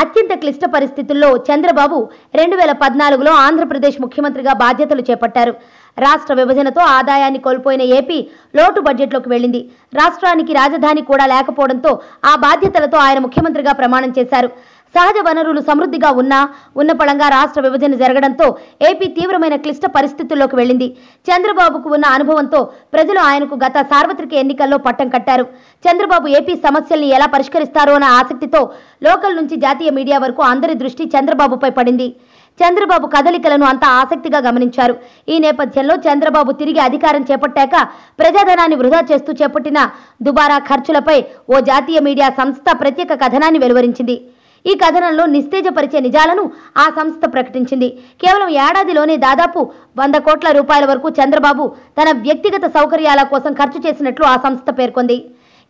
అత్యంత క్లిష్ట పరిస్థితుల్లో చంద్రబాబు 2014లో ఆంధ్రప్రదేశ్ ముఖ్యమంత్రిగా బాధ్యతలు చేపట్టారు. రాష్ట్ర విభజనతో ఆదాయాన్ని కోల్పోయిన ఏపీ లోటు బడ్జెట్లోకి వెళ్ళింది. రాష్ట్రానికి రాజధాని కూడా లేకపోవడంతో ఆ బాధ్యతలతో ఆయన ముఖ్యమంత్రిగా ప్రమాణం చేశారు. సహజ వనరులు సమృద్ధిగా ఉన్న పళంగా రాష్ట్ర విభజన జరగడంతో ఏపీ తీవ్రమైన క్లిష్ట పరిస్థితుల్లోకి వెళ్ళింది. చంద్రబాబుకు ఉన్న అనుభవంతో ప్రజలు ఆయనకు గత సార్వత్రిక ఎన్నికల్లో పట్టం కట్టారు. చంద్రబాబు ఏపీ సమస్యల్ని ఎలా పరిష్కరిస్తారో అన్న ఆసక్తితో లోకల్ నుంచి జాతీయ మీడియా వరకు అందరి దృష్టి చంద్రబాబుపై పడింది. చంద్రబాబు కదలికలను అంతా ఆసక్తిగా గమనించారు. ఈ నేపథ్యంలో చంద్రబాబు తిరిగి అధికారం చేపట్టాక ప్రజాధనాన్ని వృధా చేస్తూ చేపట్టిన దుబారా ఖర్చులపై ఓ జాతీయ మీడియా సంస్థ ప్రత్యేక కథనాన్ని వెలువరించింది. ఈ కథనంలో నిస్తేజపరిచే నిజాలను ఆ సంస్థ ప్రకటించింది. కేవలం ఏడాదిలోనే దాదాపు 100 కోట్ల రూపాయల వరకు చంద్రబాబు తన వ్యక్తిగత సౌకర్యాల కోసం ఖర్చు చేసినట్లు ఆ సంస్థ పేర్కొంది.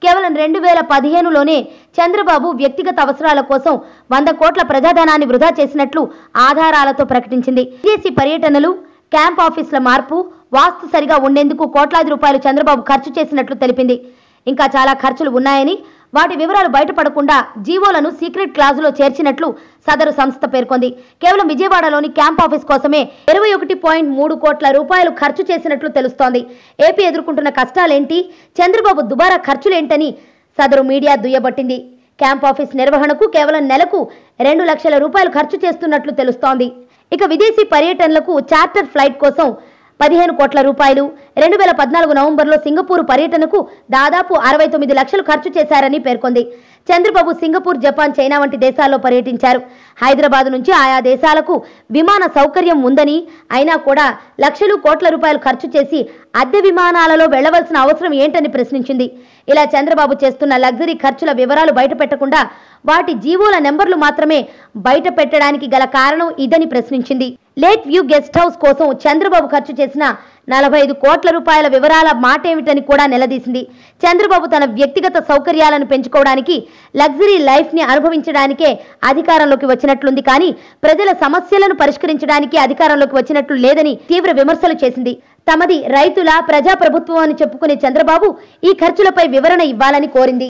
కేవలం 2015లోనే చంద్రబాబు వ్యక్తిగత అవసరాల కోసం 100 కోట్ల ప్రజాధనాన్ని వృధా చేసినట్లు ఆధారాలతో ప్రకటించింది. విదేశీ పర్యటనలు, క్యాంప్ ఆఫీసుల మార్పు, వాస్తు సరిగా ఉండేందుకు కోట్లాది రూపాయలు చంద్రబాబు ఖర్చు చేసినట్లు తెలిపింది. ఇంకా చాలా ఖర్చులు ఉన్నాయని, వాటి వివరాలు బయటపడకుండా జీవోలను సీక్రెట్ క్లాజులో చేర్చినట్లు సదరు సంస్థ పేర్కొంది. కేవలం విజయవాడలోని క్యాంప్ ఆఫీస్ కోసమే 21.3 కోట్ల రూపాయలు ఖర్చు చేసినట్లు తెలుస్తోంది. ఏపీ ఎదుర్కొంటున్న కష్టాలేంటి, చంద్రబాబు దుబారా ఖర్చులేంటని సదరు మీడియా దుయ్యబట్టింది. క్యాంప్ ఆఫీస్ నిర్వహణకు కేవలం నెలకు 2 లక్షల రూపాయలు ఖర్చు చేస్తున్నట్లు తెలుస్తోంది. ఇక విదేశీ పర్యటనలకు చార్టర్ ఫ్లైట్ కోసం 15 కోట్ల రూపాయలు, 2014 నవంబర్లో సింగపూర్ పర్యటనకు దాదాపు 69 లక్షలు ఖర్చు చేశారని పేర్కొంది. చంద్రబాబు సింగపూర్, జపాన్, చైనా వంటి దేశాల్లో పర్యటించారు. హైదరాబాద్ నుంచి ఆయా దేశాలకు విమాన సౌకర్యం ఉందని, అయినా కూడా లక్షలు కోట్ల రూపాయలు ఖర్చు చేసి అద్దె విమానాలలో వెళ్లవలసిన అవసరం ఏంటని ప్రశ్నించింది. ఇలా చంద్రబాబు చేస్తున్న లగ్జరీ ఖర్చుల వివరాలు బయటపెట్టకుండా వాటి జీవోల నెంబర్లు మాత్రమే బయట పెట్టడానికి గల కారణం ఇదని ప్రశ్నించింది. లేక్ వ్యూ గెస్ట్ హౌస్ కోసం చంద్రబాబు ఖర్చు చేసిన 45 కోట్ల రూపాయల వివరాల మాటేమిటని కూడా నిలదీసింది. చంద్రబాబు తన వ్యక్తిగత సౌకర్యాలను పెంచుకోవడానికి, లగ్జరీ లైఫ్ ని అనుభవించడానికే అధికారంలోకి వచ్చినట్లుంది కానీ ప్రజల సమస్యలను పరిష్కరించడానికి అధికారంలోకి వచ్చినట్లు లేదని తీవ్ర విమర్శలు చేసింది. తమది రైతుల ప్రజాప్రభుత్వం అని చెప్పుకునే చంద్రబాబు ఈ ఖర్చులపై వివరణ ఇవ్వాలని కోరింది.